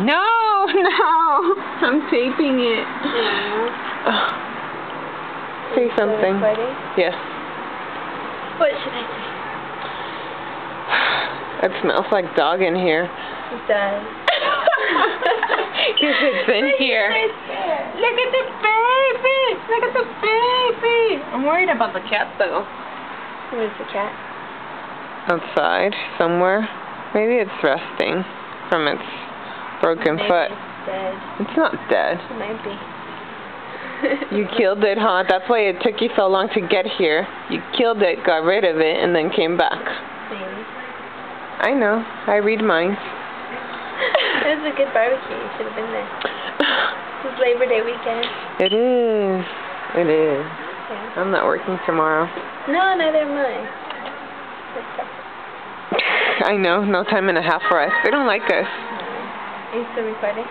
No, no. I'm taping it. Say something. Yes. What should I say? It smells like dog in here. It does. Because it's in here. Look at the baby! Look at the baby! I'm worried about the cat though. Where's the cat? Outside, somewhere. Maybe it's resting from its broken foot. It's dead. It's not dead. It might be. You killed it, huh? That's why it took you so long to get here. You killed it, got rid of it, and then came back. Maybe. I know. I read minds. It was a good barbecue. You should have been there. This is Labor Day weekend. It is. It is. Yeah. I'm not working tomorrow. No, neither am I. I know. No time and a half for us. They don't like us. Are you still recording?